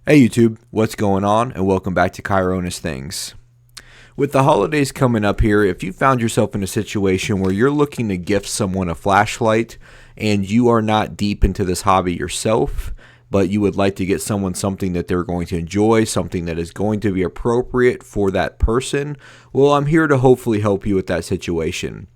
Hey YouTube, what's going on? And welcome back to Chironis Things. With the holidays coming up here, if you found yourself in a situation where you're looking to gift someone a flashlight and you are not deep into this hobby yourself, but you would like to get someone something that they're going to enjoy, something that is going to be appropriate for that person, well, I'm here to hopefully help you with that situation.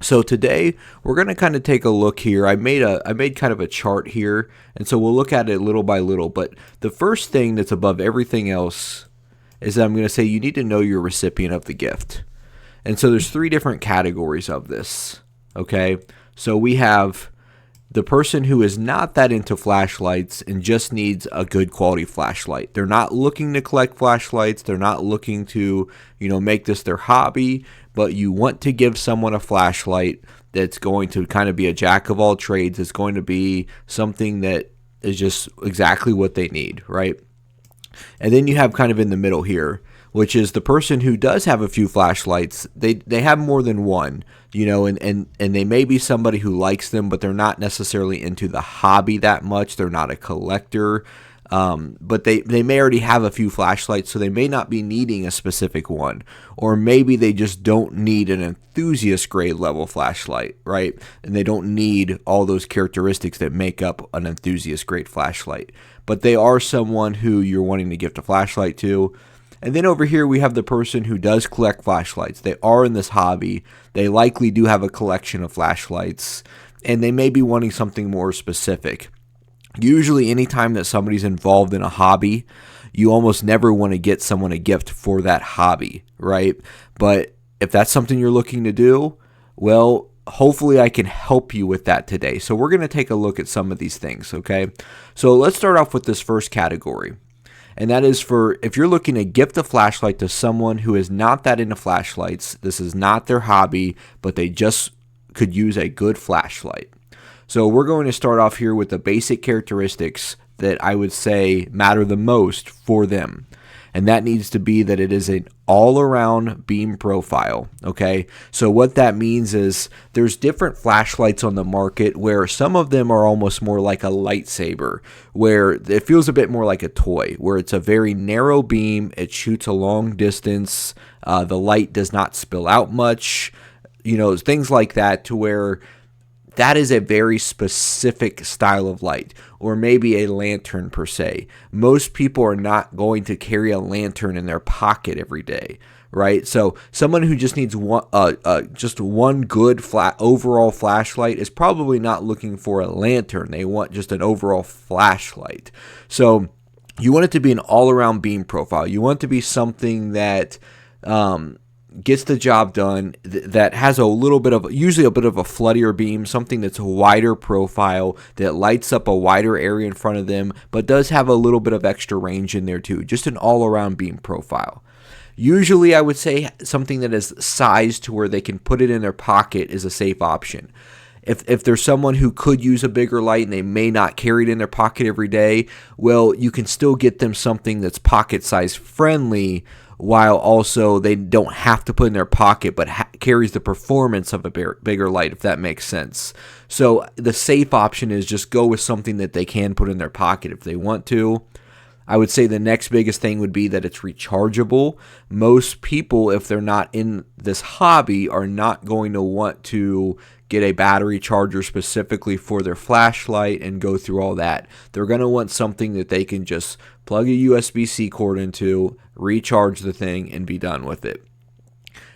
So today we're going to kind of take a look here. I made kind of a chart here, and so we'll look at it little by little. But the first thing that's above everything else is that I'm going to say you need to know your recipient of the gift. And so there's three different categories of this. Okay, so we have the person who is not that into flashlights and just needs a good quality flashlight. They're not looking to collect flashlights. They're not looking to, make this their hobby, but you want to give someone a flashlight that's going to kind of be a jack of all trades. It's going to be something that is just exactly what they need, right? And then you have kind of in the middle here, which is the person who does have a few flashlights. They have more than one, and they may be somebody who likes them, but they're not necessarily into the hobby that much. They're not a collector, but they may already have a few flashlights, so they may not be needing a specific one. Or maybe they just don't need an enthusiast grade level flashlight, right? And they don't need all those characteristics that make up an enthusiast grade flashlight. But they are someone who you're wanting to gift a flashlight to. And then over here we have the person who does collect flashlights. They are in this hobby. They likely do have a collection of flashlights, and they may be wanting something more specific. Usually anytime that somebody's involved in a hobby, you almost never want to get someone a gift for that hobby, right? But if that's something you're looking to do, well, hopefully I can help you with that today. So we're going to take a look at some of these things, okay? So let's start off with this first category. And that is for if you're looking to gift a flashlight to someone who is not that into flashlights, this is not their hobby, but they just could use a good flashlight. So we're going to start off here with the basic characteristics that I would say matter the most for them. And that needs to be that it is an all-around beam profile, okay? So what that means is there's different flashlights on the market where some of them are almost more like a lightsaber, where it feels a bit more like a toy, where it's a very narrow beam, it shoots a long distance, the light does not spill out much, things like that, to where that is a very specific style of light, or maybe a lantern per se. Most people are not going to carry a lantern in their pocket every day, right? So someone who just needs one good overall flashlight is probably not looking for a lantern. They want just an overall flashlight. So you want it to be an all-around beam profile. You want it to be something that gets the job done, that has usually a bit of a floodier beam, something that's a wider profile, that lights up a wider area in front of them, but does have a little bit of extra range in there too. Just an all-around beam profile. Usually I would say something that is sized to where they can put it in their pocket is a safe option. If there's someone who could use a bigger light and they may not carry it in their pocket every day, well, you can still get them something that's pocket size friendly, while also they don't have to put in their pocket, but carries the performance of a bigger light, if that makes sense. So the safe option is just go with something that they can put in their pocket if they want to. I would say the next biggest thing would be that it's rechargeable. Most people, if they're not in this hobby, are not going to want to get a battery charger specifically for their flashlight and go through all that. They're going to want something that they can just plug a USB-C cord into, recharge the thing, and be done with it.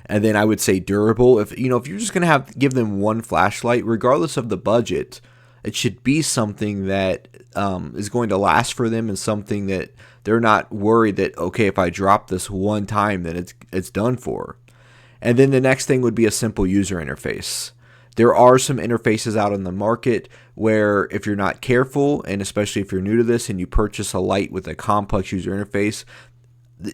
And then I would say durable. If you're just going to give them one flashlight, regardless of the budget, it should be something that is going to last for them, and something that they're not worried that, okay, if I drop this one time, then it's done for. And then the next thing would be a simple user interface. There are some interfaces out on the market where if you're not careful, and especially if you're new to this and you purchase a light with a complex user interface,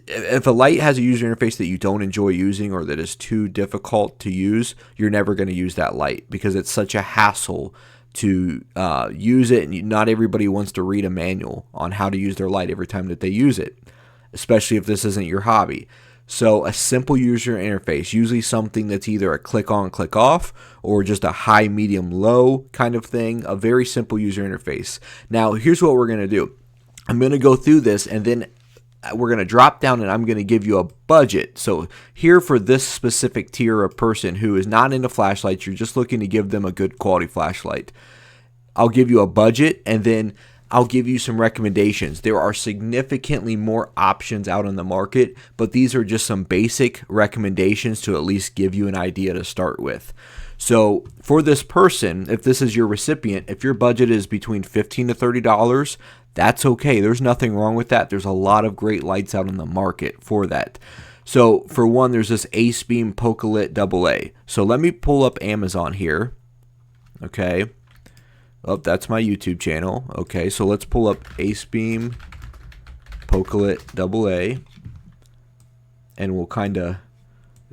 if a light has a user interface that you don't enjoy using or that is too difficult to use, you're never going to use that light because it's such a hassle to use it, and not everybody wants to read a manual on how to use their light every time that they use it, especially if this isn't your hobby. So a simple user interface, usually something that's either a click on, click off, or just a high, medium, low kind of thing, a very simple user interface. Now, here's what we're going to do. I'm going to go through this, and then we're going to drop down and I'm going to give you a budget. So here for this specific tier of person who is not into flashlights, you're just looking to give them a good quality flashlight. I'll give you a budget, and then I'll give you some recommendations. There are significantly more options out on the market, but these are just some basic recommendations to at least give you an idea to start with. So for this person, if this is your recipient, if your budget is between $15 to $30, that's okay. There's nothing wrong with that. There's a lot of great lights out on the market for that. So for one, there's this Acebeam Pokelite AA. So let me pull up Amazon here. Okay. Oh, that's my YouTube channel. Okay, so let's pull up Acebeam Pokelite AA. And we'll kind of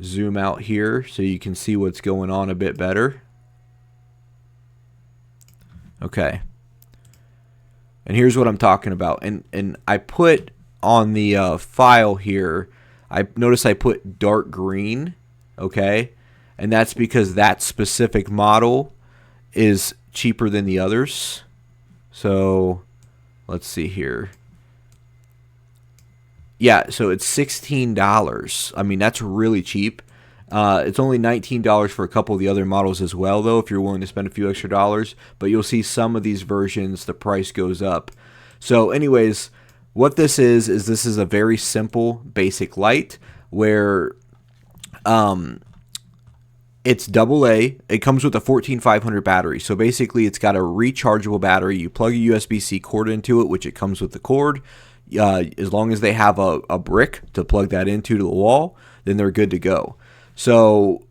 zoom out here so you can see what's going on a bit better. Okay. And here's what I'm talking about. And I put on the file here, I notice I put dark green, okay? And that's because that specific model is cheaper than the others. So let's see here. Yeah, so it's $16. I mean, that's really cheap. It's only $19 for a couple of the other models as well, though, if you're willing to spend a few extra dollars. But you'll see some of these versions, the price goes up. So anyways, what this is this is a very simple, basic light where it's AA. It comes with a 14500 battery. So basically, it's got a rechargeable battery. You plug a USB-C cord into it, which it comes with the cord. As long as they have a brick to plug that into the wall, then they're good to go. So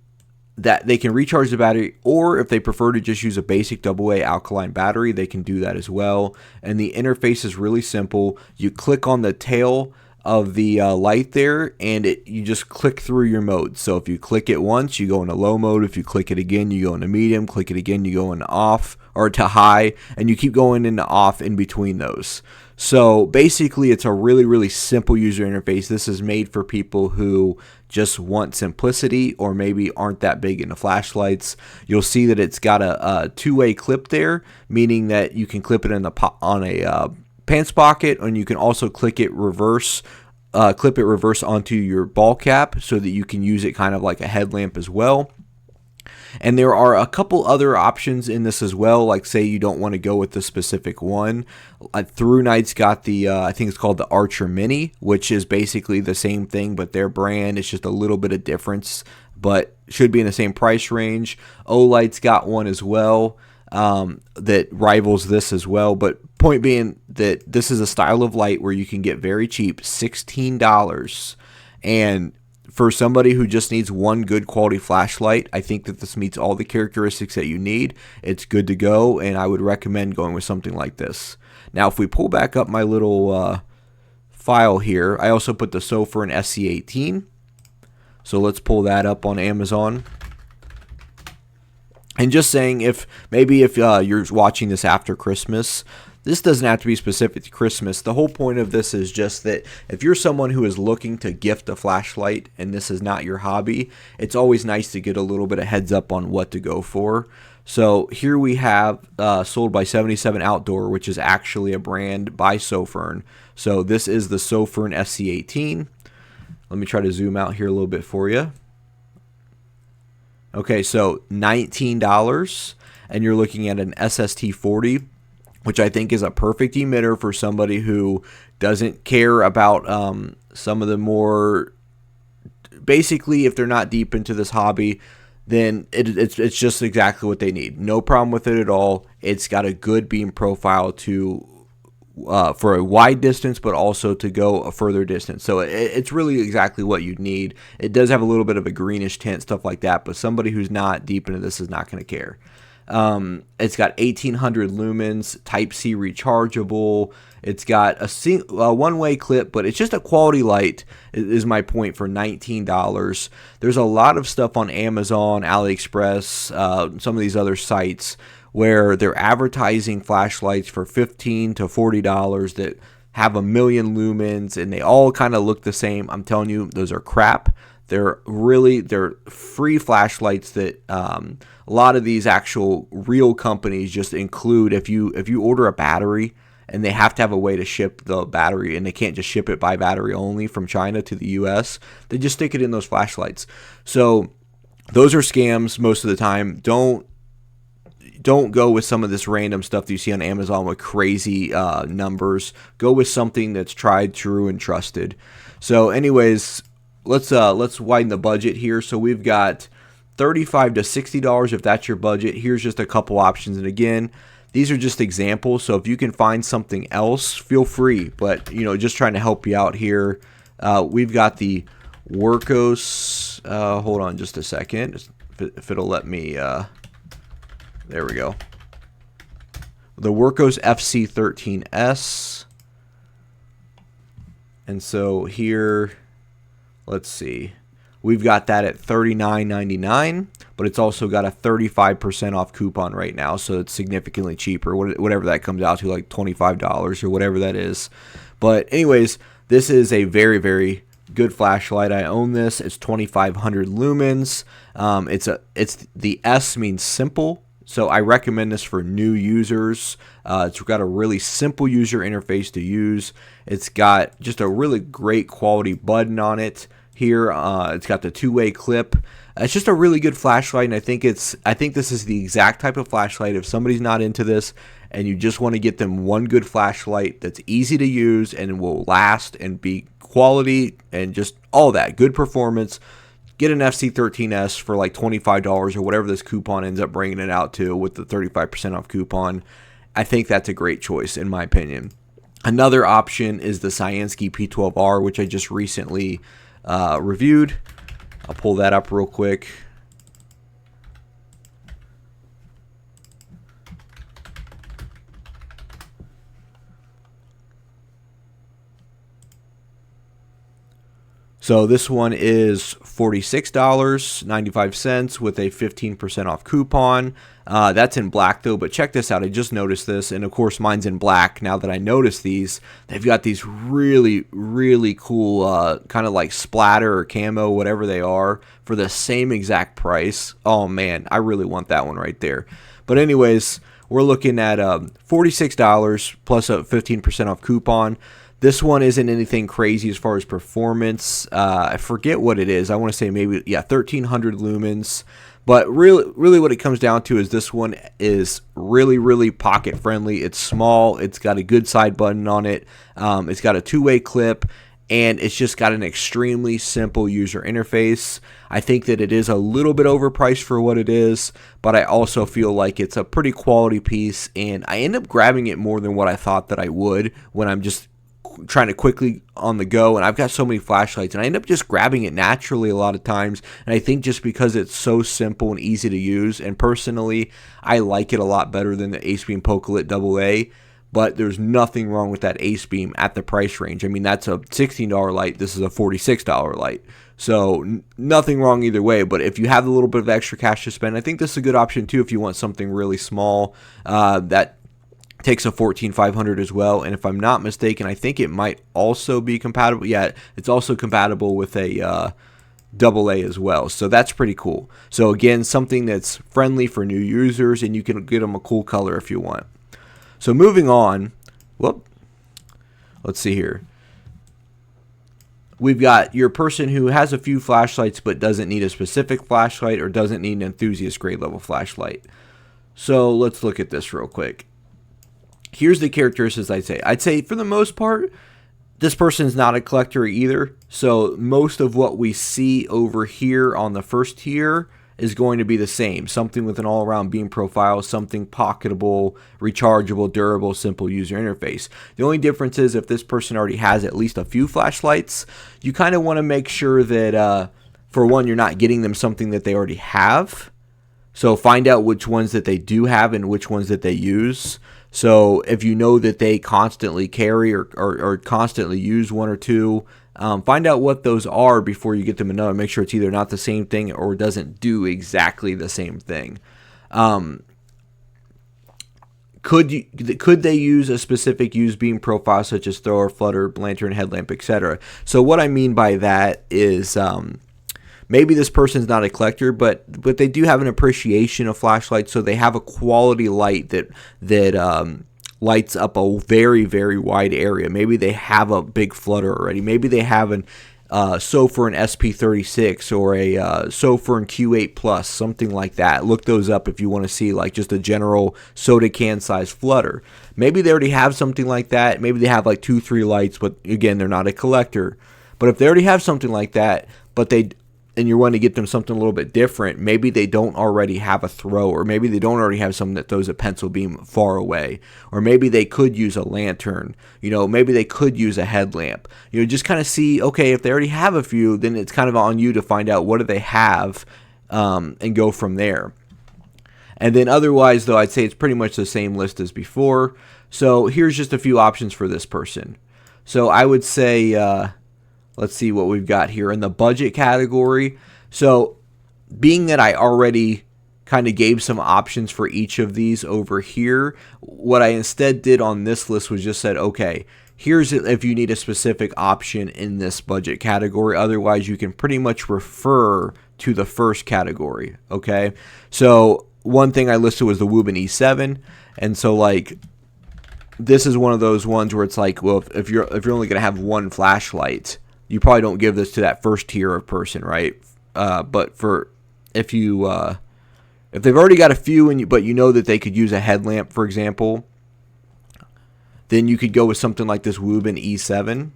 that they can recharge the battery, or if they prefer to just use a basic AA alkaline battery, they can do that as well. And the interface is really simple. You click on the tail of the light there, and you just click through your modes. So if you click it once, you go into low mode. If you click it again, you go into medium. Click it again, you go into off or to high, and you keep going into off in between those. So basically, it's a really, really simple user interface. This is made for people who just want simplicity or maybe aren't that big into flashlights. You'll see that it's got a two-way clip there, meaning that you can clip it in on a pants pocket, and you can also clip it reverse onto your ball cap so that you can use it kind of like a headlamp as well. And there are a couple other options in this as well, like say you don't want to go with the specific one. Throughnight's got the, I think it's called the Archer Mini, which is basically the same thing, but their brand is just a little bit of difference, but should be in the same price range. Olight's got one as well that rivals this as well, but point being that this is a style of light where you can get very cheap, $16, and for somebody who just needs one good quality flashlight, I think that this meets all the characteristics that you need. It's good to go, and I would recommend going with something like this. Now, if we pull back up my little file here, I also put the Sofirn SC18. So let's pull that up on Amazon. And just saying, if you're watching this after Christmas, this doesn't have to be specific to Christmas. The whole point of this is just that if you're someone who is looking to gift a flashlight and this is not your hobby, it's always nice to get a little bit of heads up on what to go for. So here we have sold by 77 Outdoor, which is actually a brand by Sofirn. So this is the Sofirn SC18. Let me try to zoom out here a little bit for you. Okay, so $19, and you're looking at an SST40, which I think is a perfect emitter for somebody who doesn't care about some of the more, basically, if they're not deep into this hobby, then it's just exactly what they need. No problem with it at all. It's got a good beam profile for a wide distance, but also to go a further distance. So it's really exactly what you need. It does have a little bit of a greenish tint, stuff like that, but somebody who's not deep into this is not going to care. It's got 1800 lumens, Type-C rechargeable. It's got a one-way clip, but it's just a quality light is my point for $19. There's a lot of stuff on Amazon, AliExpress, some of these other sites where they're advertising flashlights for $15 to $40 that have a million lumens, and they all kind of look the same. I'm telling you, those are crap. They're free flashlights that a lot of these actual real companies just include. If you order a battery and they have to have a way to ship the battery, and they can't just ship it by battery only from China to the US. They just stick it in those flashlights. So those are scams most of the time. Don't go with some of this random stuff that you see on Amazon with crazy numbers. Go with something that's tried, true, and trusted. So anyways, let's widen the budget here. So we've got $35 to $60 if that's your budget. Here's just a couple options, and again, these are just examples. So if you can find something else, feel free. But just trying to help you out here. We've got the Wurkkos. Hold on just a second, if it'll let me. There we go. The Workos FC13S. And so here, let's see. We've got that at $39.99, but it's also got a 35% off coupon right now, so it's significantly cheaper, whatever that comes out to, like $25 or whatever that is. But anyways, this is a very, very good flashlight. I own this. It's 2,500 lumens. It's the S means simple. So I recommend this for new users. It's got a really simple user interface to use. It's got just a really great quality button on it here. It's got the two-way clip. It's just a really good flashlight, and I think this is the exact type of flashlight. If somebody's not into this and you just want to get them one good flashlight that's easy to use and will last and be quality and just all that, good performance, get an FC13S for like $25 or whatever this coupon ends up bringing it out to with the 35% off coupon. I think that's a great choice in my opinion. Another option is the Cyansky P12R, which I just recently reviewed. I'll pull that up real quick. So this one is $46.95 with a 15% off coupon. That's in black though, but check this out. I just noticed this, and of course mine's in black. Now that I notice these, they've got these really, really cool kind of like splatter or camo, whatever they are, for the same exact price. Oh man, I really want that one right there. But anyways, we're looking at $46 plus a 15% off coupon. This one isn't anything crazy as far as performance. I forget what it is. I want to say maybe, 1,300 lumens. But really what it comes down to is this one is really, really pocket friendly. It's small. It's got a good side button on it. It's got a two-way clip. And it's just got an extremely simple user interface. I think that it is a little bit overpriced for what it is, but I also feel like it's a pretty quality piece. And I end up grabbing it more than what I thought that I would when I'm just trying to quickly on the go, and I've got so many flashlights, and I end up just grabbing it naturally a lot of times. And I think just because it's so simple and easy to use, and personally I like it a lot better than the Acebeam Pokelite AA. But there's nothing wrong with that Acebeam at the price range. I mean, that's a $16 light. This is a $46 light. So nothing wrong either way. But if you have a little bit of extra cash to spend, I think this is a good option too if you want something really small. That takes a 14500 as well, and if I'm not mistaken, I think it might also be compatible. Yeah, it's also compatible with a AA as well, so that's pretty cool. So again, something that's friendly for new users, and you can get them a cool color if you want. So moving on, let's see here. We've got your person who has a few flashlights but doesn't need a specific flashlight or doesn't need an enthusiast grade level flashlight. So let's look at this real quick. Here's the characteristics I'd say for the most part, this person's not a collector either. So most of what we see over here on the first tier is going to be the same. Something with an all-around beam profile, something pocketable, rechargeable, durable, simple user interface. The only difference is if this person already has at least a few flashlights, you kind of want to make sure that, for one, you're not getting them something that they already have. So find out which ones that they do have and which ones that they use. So if you know that they constantly carry or constantly use one or two, find out what those are before you get them another. Make sure it's either not the same thing or doesn't do exactly the same thing. Could they use a specific use beam profile such as thrower, flutter, lantern, headlamp, etc.? So what I mean by that is maybe this person's not a collector, but they do have an appreciation of flashlights, so they have a quality light that lights up a very, very wide area. Maybe they have a big flutter already. Maybe they have an Sofirn SP36 or a Sofirn Q8 Plus, something like that. Look those up if you want to see like just a general soda can size flutter. Maybe they already have something like that. Maybe they have like 2-3 lights, but again, they're not a collector. But if they already have something like that, and you want to get them something a little bit different, maybe they don't already have a throw, or maybe they don't already have something that throws a pencil beam far away, or maybe they could use a lantern, maybe they could use a headlamp. Just kind of see, okay, if they already have a few, then it's kind of on you to find out what do they have, and go from there. And then otherwise, though, I'd say it's pretty much the same list as before. So here's just a few options for this person. So I would say, let's see what we've got here in the budget category. So being that I already kind of gave some options for each of these over here, what I instead did on this list was just said, okay, here's if you need a specific option in this budget category. Otherwise, you can pretty much refer to the first category, okay? So one thing I listed was the Wuben E7, and so like this is one of those ones where it's like, well, if you're only going to have one flashlight, you probably don't give this to that first tier of person, right? But if they've already got a few, but you know that they could use a headlamp, for example, then you could go with something like this Wuben E7.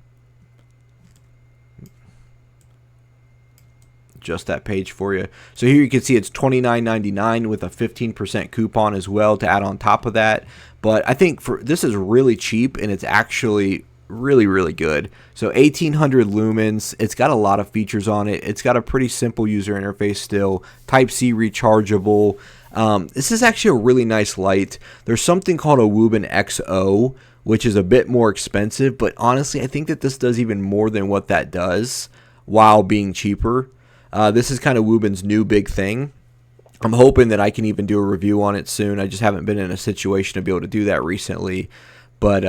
Just that page for you. So here you can see it's $29.99 with a 15% coupon as well to add on top of that. But I think this is really cheap, and it's actually really, really good. So 1800 lumens. It's got a lot of features on it. It's got a pretty simple user interface still. Type-C rechargeable. This is actually a really nice light. There's something called a Wuben XO, which is a bit more expensive, but honestly, I think that this does even more than what that does while being cheaper. This is kind of Wuben's new big thing. I'm hoping that I can even do a review on it soon. I just haven't been in a situation to be able to do that recently. But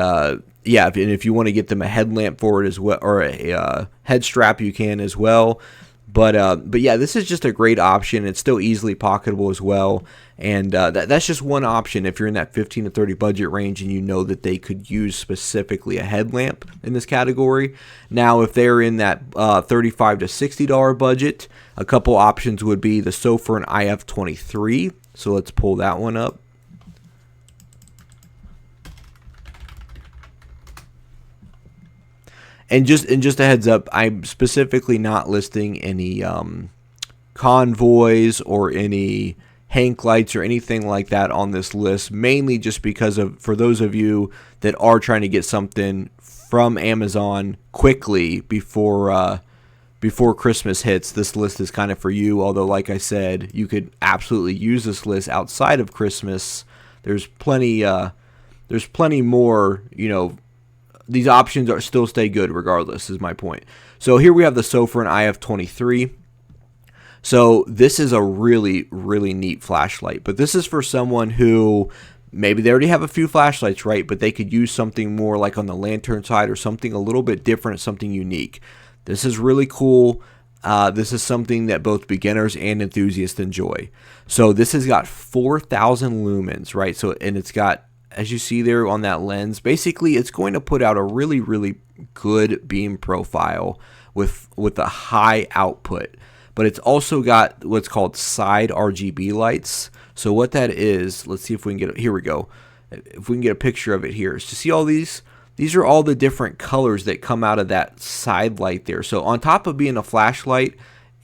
yeah, and if you want to get them a headlamp for it as well, or a head strap, you can as well. But yeah, this is just a great option. It's still easily pocketable as well. And that's just one option if you're in that 15 to 30 budget range and you know that they could use specifically a headlamp in this category. Now, if they're in that $35 to $60 budget, a couple options would be the Sofirn IF23. So let's pull that one up. And just a heads up, I'm specifically not listing any convoys or any Hank lights or anything like that on this list, mainly just because for those of you that are trying to get something from Amazon quickly before Christmas hits, this list is kind of for you. Although, like I said, you could absolutely use this list outside of Christmas. There's plenty more, these options still stay good regardless, is my point. So here we have the Sofirn IF23. So this is a really, really neat flashlight. But this is for someone who maybe they already have a few flashlights, right? But they could use something more like on the lantern side or something a little bit different, something unique. This is really cool. This is something that both beginners and enthusiasts enjoy. So this has got 4,000 lumens, right? So, and it's got, as you see there on that lens, basically it's going to put out a really, really good beam profile with a high output. But it's also got what's called side RGB lights. So what that is, let's see if we can get, here we go. If we can get a picture of it here. So see all these are all the different colors that come out of that side light there. So on top of being a flashlight,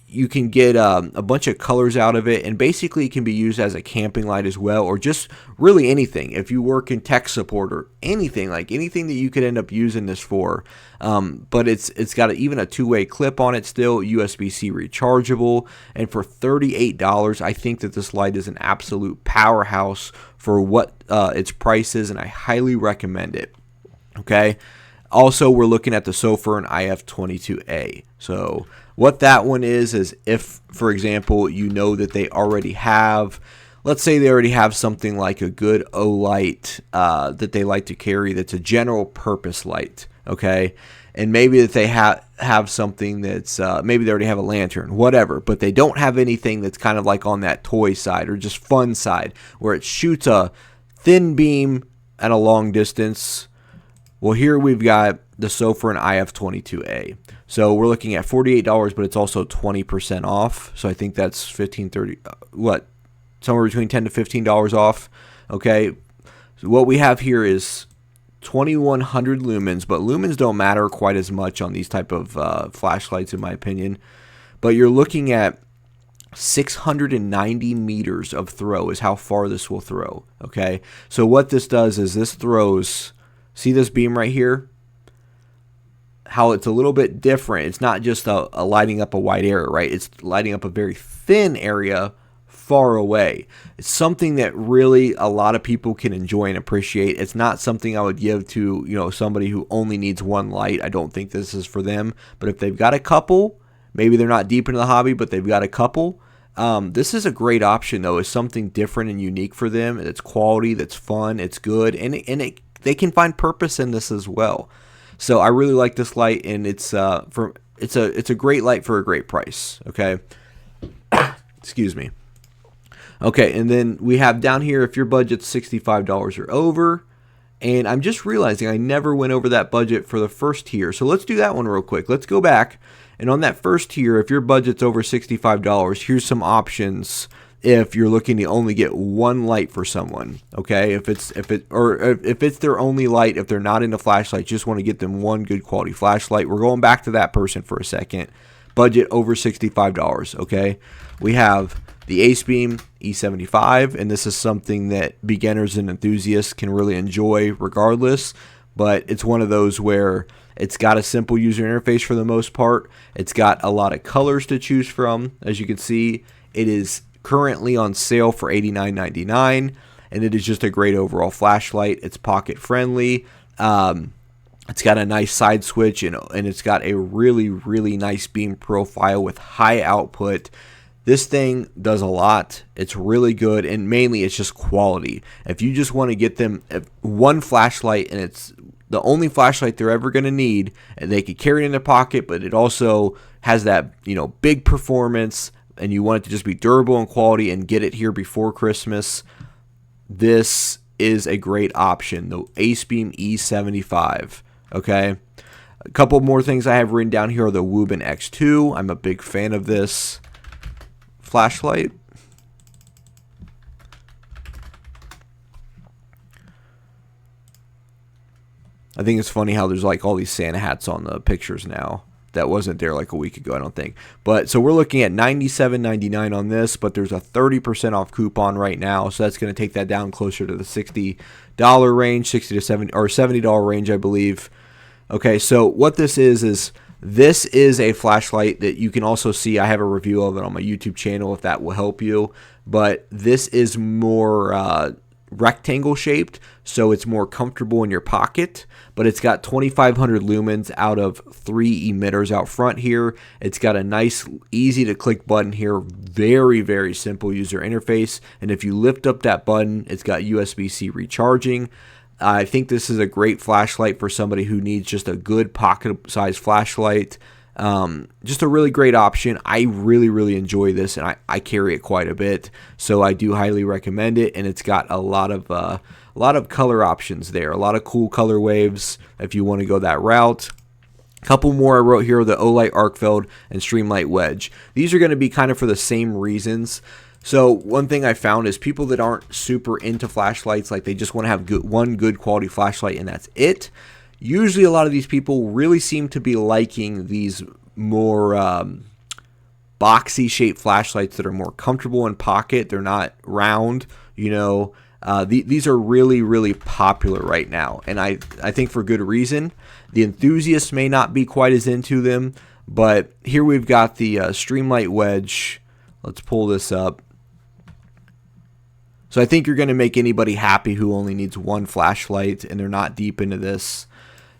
you can get a bunch of colors out of it, and basically it can be used as a camping light as well, or just really anything. If you work in tech support or anything, like anything that you could end up using this for. But it's got even a two-way clip on it still, USB-C rechargeable, and for $38, I think that this light is an absolute powerhouse for what its price is, and I highly recommend it. Okay. Also, we're looking at the Sofirn IF22A. So what that one is if, for example, you know that they already have, let's say they already have something like a good Olight that they like to carry that's a general purpose light, okay? And maybe that they have something that's, maybe they already have a lantern, whatever, but they don't have anything that's kind of like on that toy side or just fun side where it shoots a thin beam at a long distance, well, here we've got the Sofirn IF22A. So we're looking at $48, but it's also 20% off. So I think that's somewhere between $10 to $15 off. Okay, so what we have here is 2100 lumens, but lumens don't matter quite as much on these type of flashlights, in my opinion. But you're looking at 690 meters of throw is how far this will throw. Okay, so what this does is this throws, see this beam right here? How it's a little bit different. It's not just a lighting up a wide area, right? It's lighting up a very thin area far away. It's something that really a lot of people can enjoy and appreciate. It's not something I would give to, you know, somebody who only needs one light. I don't think this is for them. But if they've got a couple, maybe they're not deep into the hobby, but they've got a couple, this is a great option, though. It's something different and unique for them. It's quality, that's fun, it's good, and they can find purpose in this as well. So I really like this light, and it's a great light for a great price. Okay, excuse me. Okay, and then we have down here, if your budget's $65 or over, and I'm just realizing I never went over that budget for the first tier, so let's do that one real quick. Let's go back, and on that first tier, if your budget's over $65, here's some options if you're looking to only get one light for someone. Okay, if it's their only light, if they're not into flashlights, just want to get them one good quality flashlight. We're going back to that person for a second. Budget over $65. Okay, we have the Acebeam E75, and this is something that beginners and enthusiasts can really enjoy regardless, but it's one of those where it's got a simple user interface for the most part. It's got a lot of colors to choose from. As you can see, it is currently on sale for $89.99, and it is just a great overall flashlight. It's pocket friendly. It's got a nice side switch, and it's got a really, really nice beam profile with high output. This thing does a lot. It's really good, and mainly it's just quality. If you just want to get them one flashlight, and it's the only flashlight they're ever going to need, and they could carry it in their pocket, but it also has that, you know, big performance, and you want it to just be durable and quality and get it here before Christmas, this is a great option, the Acebeam E75. Okay, a couple more things I have written down here are the Wuben X2. I'm a big fan of this flashlight. I think it's funny how there's like all these Santa hats on the pictures now. That wasn't there like a week ago, I don't think. But so we're looking at $97.99 on this, but there's a 30% off coupon right now, so that's going to take that down closer to the $60 range, $60 to $70 or $70 range, I believe. Okay, so what this is this is a flashlight that you can also see. I have a review of it on my YouTube channel if that will help you. But this is more rectangle shaped, so it's more comfortable in your pocket. But it's got 2500 lumens out of 3 emitters out front here. It's got a nice, easy to click button here. Very, very simple user interface. And if you lift up that button, it's got USB-C recharging. I think this is a great flashlight for somebody who needs just a good pocket-sized flashlight. Just a really great option. I really, really enjoy this, and I carry it quite a bit, so I do highly recommend it. And it's got a lot of color options there, a lot of cool color waves if you want to go that route. A couple more I wrote here are the Olight Arkfeld and Streamlight Wedge. These are going to be kind of for the same reasons. So one thing I found is people that aren't super into flashlights, like they just want to have one good quality flashlight and that's it. Usually a lot of these people really seem to be liking these more boxy shaped flashlights that are more comfortable in pocket. They're not round, you know. These are really, really popular right now, and I think for good reason. The enthusiasts may not be quite as into them, but here we've got the Streamlight Wedge. Let's pull this up. So I think you're going to make anybody happy who only needs one flashlight and they're not deep into this.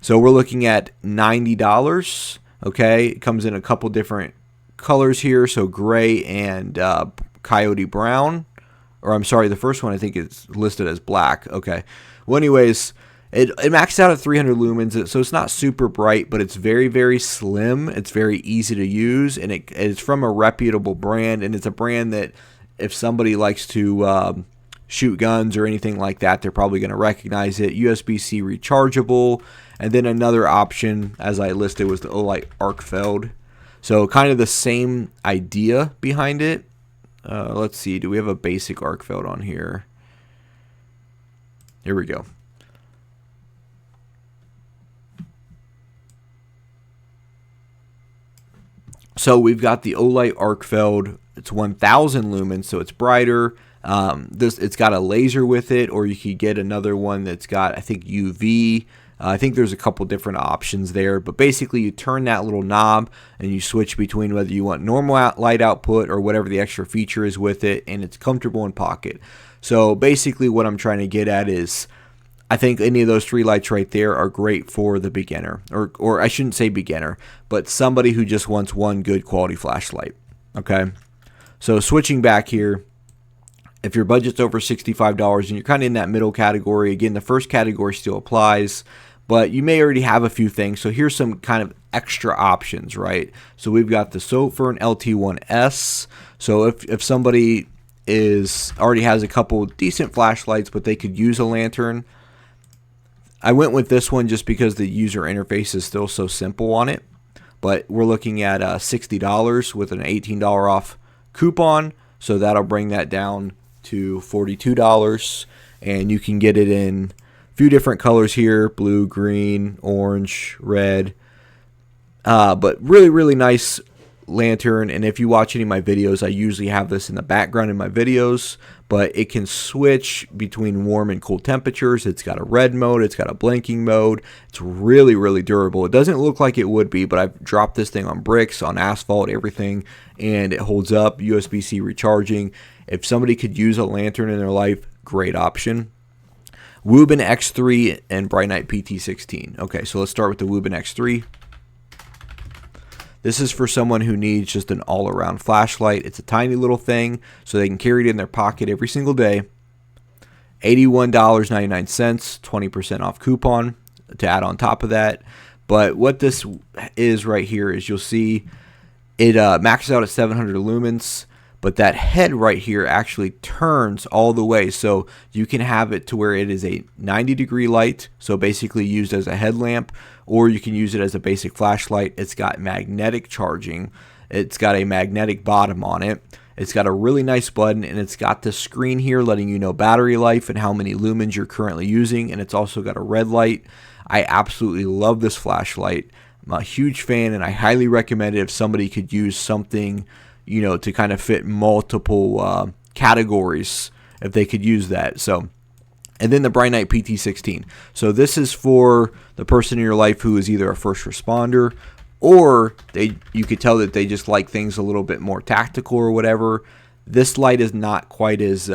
So we're looking at $90. Okay, it comes in a couple different colors here, so gray and coyote brown. Or I'm sorry, the first one I think is listed as black. Okay. Well, anyways, it maxed out at 300 lumens, so it's not super bright, but it's very, very slim. It's very easy to use, and it's from a reputable brand, and it's a brand that if somebody likes to shoot guns or anything like that, they're probably going to recognize it. USB-C rechargeable. And then another option, as I listed, was the Olight Arkfeld. So kind of the same idea behind it. Let's see, do we have a basic Arkfeld on here? Here we go. So we've got the Olight Arkfeld. It's 1000 lumens, so it's brighter. It's got a laser with it, or you could get another one that's got, I think, UV. I think there's a couple different options there, but basically you turn that little knob and you switch between whether you want normal light output or whatever the extra feature is with it, and it's comfortable in pocket. So basically what I'm trying to get at is, I think any of those three lights right there are great for the beginner, or I shouldn't say beginner, but somebody who just wants one good quality flashlight. Okay, so switching back here, if your budget's over $65 and you're kind of in that middle category, again, the first category still applies, but you may already have a few things. So here's some kind of extra options, right? So we've got the Sofirn LT1S. So if somebody already has a couple decent flashlights, but they could use a lantern, I went with this one just because the user interface is still so simple on it. But we're looking at $60 with an $18 off coupon. So that'll bring that down to $42. And you can get it in a few different colors here: blue, green, orange, red. But really, really nice lantern. And if you watch any of my videos, I usually have this in the background in my videos, but it can switch between warm and cool temperatures. It's got a red mode, it's got a blinking mode. It's really, really durable. It doesn't look like it would be, but I've dropped this thing on bricks, on asphalt, everything, and it holds up. USB-C recharging. If somebody could use a lantern in their life, great option. Wuben X3 and Brinyte PT16. Okay, so let's start with the Wuben X3. This is for someone who needs just an all-around flashlight. It's a tiny little thing, so they can carry it in their pocket every single day. $81.99, 20% off coupon to add on top of that. But what this is right here is, you'll see it maxes out at 700 lumens, but that head right here actually turns all the way. So you can have it to where it is a 90-degree light, so basically used as a headlamp, or you can use it as a basic flashlight. It's got magnetic charging. It's got a magnetic bottom on it. It's got a really nice button, and it's got the screen here letting you know battery life and how many lumens you're currently using, and it's also got a red light. I absolutely love this flashlight. I'm a huge fan, and I highly recommend it if somebody could use something, you know, to kind of fit multiple categories, if they could use that. So, and then the Brinyte PT16. So this is for the person in your life who is either a first responder, or you could tell that they just like things a little bit more tactical or whatever. This light is not quite as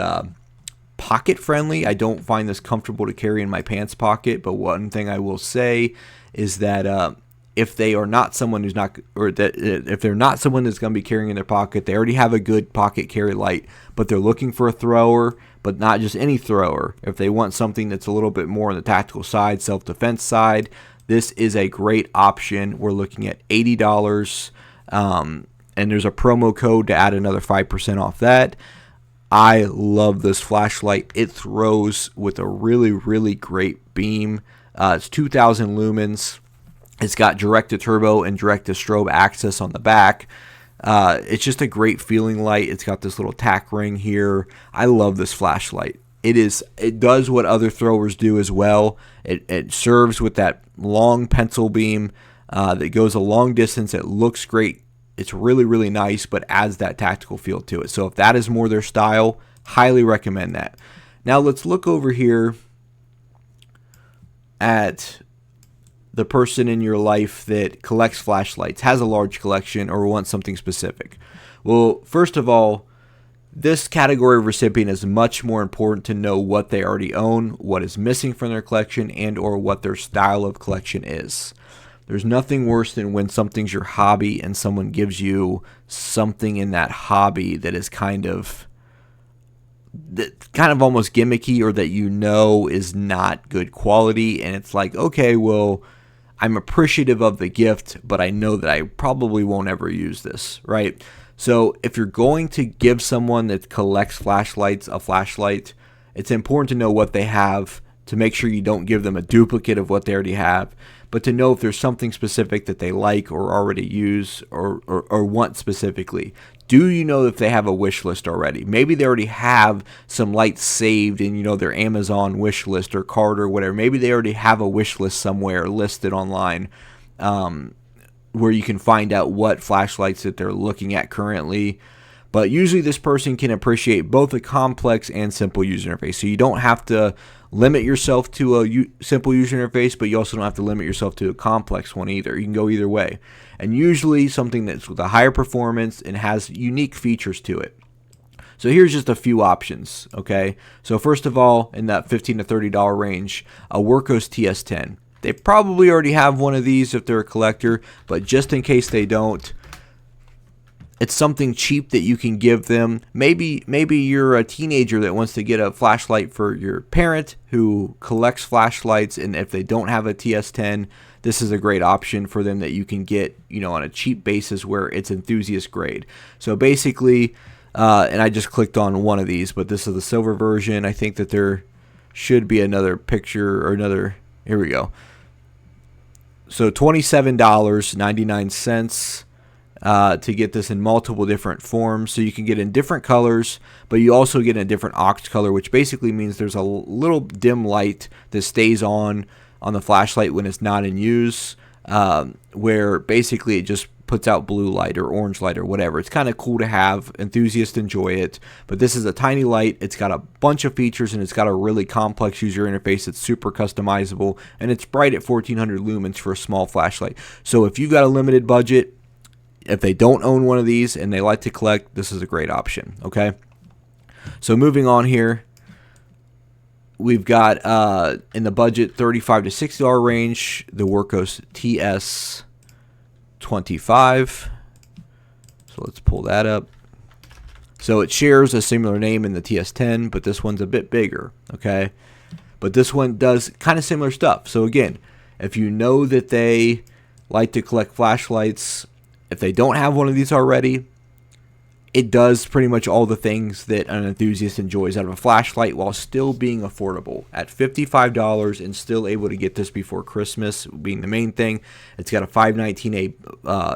pocket friendly. I don't find this comfortable to carry in my pants pocket, but one thing I will say is that if they are not someone who's not, or that if they're not someone that's going to be carrying in their pocket, they already have a good pocket carry light, but they're looking for a thrower, but not just any thrower. If they want something that's a little bit more on the tactical side, self-defense side, this is a great option. We're looking at $80, and there's a promo code to add another 5% off that. I love this flashlight. It throws with a really, really great beam. It's 2000 lumens. It's got direct to turbo and direct to strobe access on the back. It's just a great feeling light. It's got this little tack ring here. I love this flashlight. It does what other throwers do as well. It serves with that long pencil beam that goes a long distance. It looks great. It's really, really nice, but adds that tactical feel to it. So if that is more their style, highly recommend that. Now let's look over here at the person in your life that collects flashlights, has a large collection, or wants something specific. Well, first of all, this category of recipient is much more important to know what they already own, what is missing from their collection, and or what their style of collection is. There's nothing worse than when something's your hobby and someone gives you something in that hobby that is kind of almost gimmicky, or that you know is not good quality, and it's like, okay, well, I'm appreciative of the gift, but I know that I probably won't ever use this, right? So if you're going to give someone that collects flashlights a flashlight, it's important to know what they have to make sure you don't give them a duplicate of what they already have, but to know if there's something specific that they like or already use or want specifically. Do you know if they have a wish list already? Maybe they already have some lights saved in, you know, their Amazon wish list or cart or whatever. Maybe they already have a wish list somewhere listed online, where you can find out what flashlights that they're looking at currently. But usually this person can appreciate both a complex and simple user interface. So you don't have to limit yourself to a simple user interface, but you also don't have to limit yourself to a complex one either. You can go either way. And usually something that's with a higher performance and has unique features to it. So here's just a few options, okay? So first of all, in that $15 to $30 range, a Wurkkos TS10. They probably already have one of these if they're a collector, but just in case they don't, it's something cheap that you can give them. Maybe you're a teenager that wants to get a flashlight for your parent who collects flashlights, and if they don't have a TS10, this is a great option for them that you can get, you know, on a cheap basis where it's enthusiast grade. So basically, and I just clicked on one of these, but this is the silver version. I think that there should be another picture or another. Here we go. So $27.99 to get this in multiple different forms. So you can get in different colors, but you also get in a different ox color, which basically means there's a little dim light that stays on the flashlight when it's not in use, where basically it just puts out blue light or orange light or whatever. It's kind of cool to have. Enthusiasts enjoy it, but this is a tiny light. It's got a bunch of features, and it's got a really complex user interface that's super customizable, and it's bright at 1400 lumens for a small flashlight. So if you've got a limited budget, if they don't own one of these and they like to collect, this is a great option, okay? So moving on here, we've got in the budget $35 to $60 range, the Wurkkos TS25. So let's pull that up. So it shares a similar name in the TS10, but this one's a bit bigger, okay? But this one does kind of similar stuff. So again, if you know that they like to collect flashlights, if they don't have one of these already, it does pretty much all the things that an enthusiast enjoys out of a flashlight while still being affordable. At $55 and still able to get this before Christmas being the main thing. It's got a 519A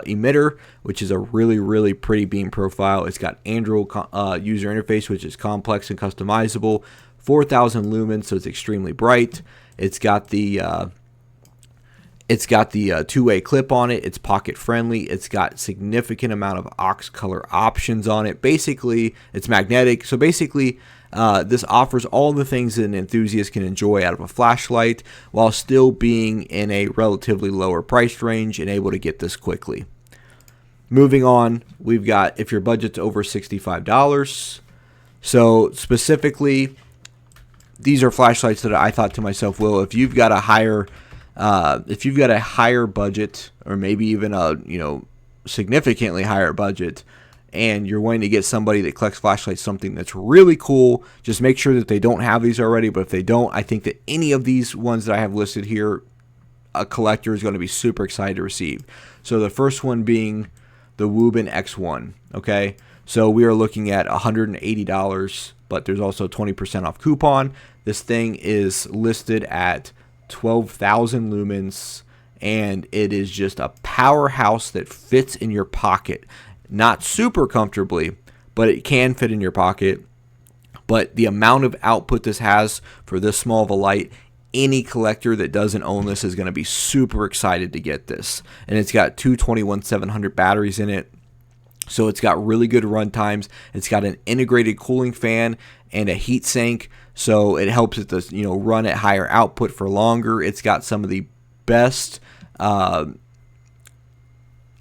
emitter, which is a really, really pretty beam profile. It's got Android user interface, which is complex and customizable. 4,000 lumens, so it's extremely bright. It's got the two-way clip on it. It's pocket friendly. It's got significant amount of ox color options on it. Basically, it's magnetic. So basically, this offers all the things that an enthusiast can enjoy out of a flashlight while still being in a relatively lower price range and able to get this quickly. Moving on, we've got if your budget's over $65. So specifically, these are flashlights that I thought to myself, well, if you've got a higher budget, or maybe even a significantly higher budget, and you're wanting to get somebody that collects flashlights something that's really cool, just make sure that they don't have these already. But if they don't, I think that any of these ones that I have listed here, a collector is going to be super excited to receive. So the first one being the Wuben X1. Okay, so we are looking at $180, but there's also 20% off coupon. This thing is listed at 12,000 lumens, and it is just a powerhouse that fits in your pocket. Not super comfortably, but it can fit in your pocket. But the amount of output this has for this small of a light, any collector that doesn't own this is going to be super excited to get this. And it's got two 21700 batteries in it. So it's got really good run times. It's got an integrated cooling fan and a heat sink, so it helps it to run at higher output for longer. It's got some of the best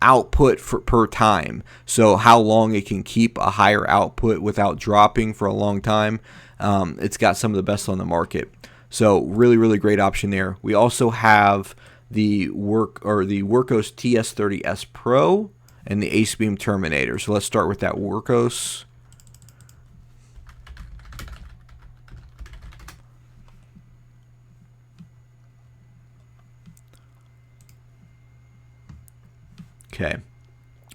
output per time, so how long it can keep a higher output without dropping for a long time. It's got some of the best on the market, so really, really great option there. We also have the Wurkkos TS30S Pro and the Acebeam Terminator. So let's start with that Wurkkos. Okay,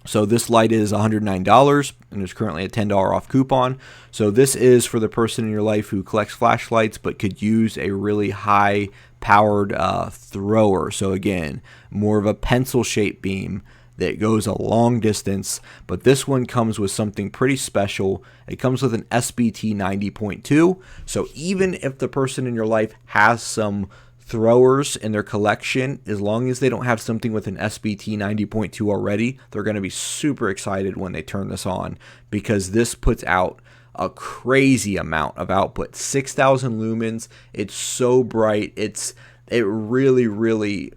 So this light is $109 and there's currently a $10 off coupon. So this is for the person in your life who collects flashlights but could use a really high powered thrower. So again, more of a pencil shaped beam that goes a long distance, but this one comes with something pretty special. It comes with an SBT 90.2. So even if the person in your life has some throwers in their collection, as long as they don't have something with an SBT 90.2 already, they're going to be super excited when they turn this on, because this puts out a crazy amount of output. 6,000 lumens. It's so bright. It really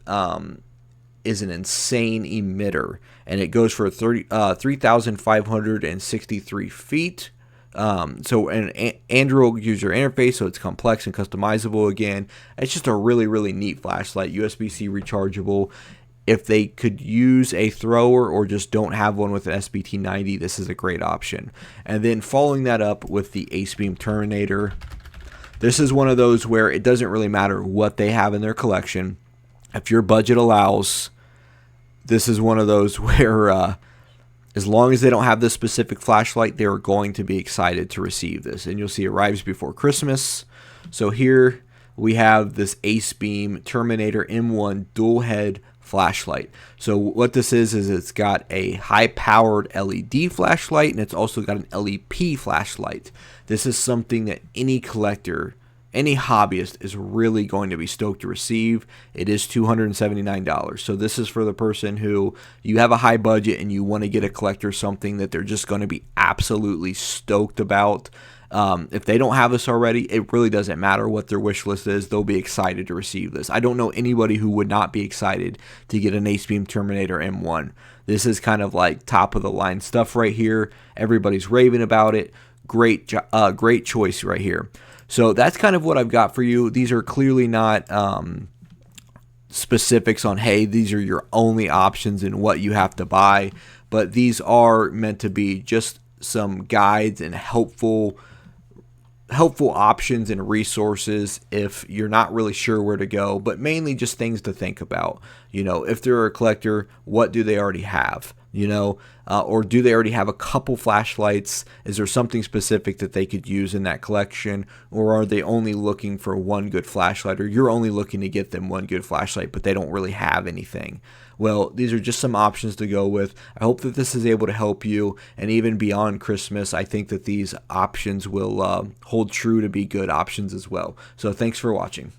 is an insane emitter, and it goes for 3,563 feet. So an Android user interface, so it's complex and customizable. Again, it's just a really neat flashlight, USB-C rechargeable. If they could use a thrower or just don't have one with an SBT 90, this is a great option. And then following that up with the Acebeam Terminator. This is one of those where it doesn't really matter what they have in their collection. If your budget allows, this is one of those where as long as they don't have this specific flashlight, they're going to be excited to receive this. And you'll see it arrives before Christmas. So here we have this Acebeam Terminator M1 dual head flashlight. So what this is it's got a high powered LED flashlight, and it's also got an LEP flashlight. This is something that any collector, any hobbyist is really going to be stoked to receive. It is $279. So this is for the person who, you have a high budget and you want to get a collector something that they're just going to be absolutely stoked about. If they don't have this already, it really doesn't matter what their wish list is. They'll be excited to receive this. I don't know anybody who would not be excited to get an Acebeam Terminator M1. This is kind of like top of the line stuff right here. Everybody's raving about it. Great choice right here. So that's kind of what I've got for you. These are clearly not specifics on, hey, these are your only options and what you have to buy. But these are meant to be just some guides and helpful options and resources if you're not really sure where to go. But mainly just things to think about. You know, if they're a collector, what do they already have? You know, or do they already have a couple flashlights? Is there something specific that they could use in that collection? Or are they only looking for one good flashlight? Or you're only looking to get them one good flashlight, but they don't really have anything? Well, these are just some options to go with. I hope that this is able to help you. And even beyond Christmas, I think that these options will hold true to be good options as well. So thanks for watching.